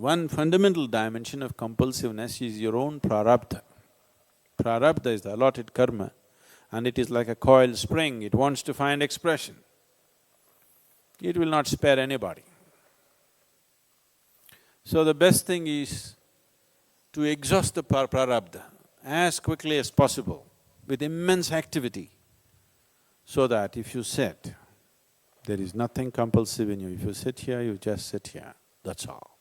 one fundamental dimension of compulsiveness is your own prarabdha. Prarabdha is the allotted karma, and it is like a coiled spring, it wants to find expression. It will not spare anybody. So the best thing is to exhaust the prarabdha as quickly as possible with immense activity, so that if you sit, there is nothing compulsive in you. If you sit here, you just sit here, that's all.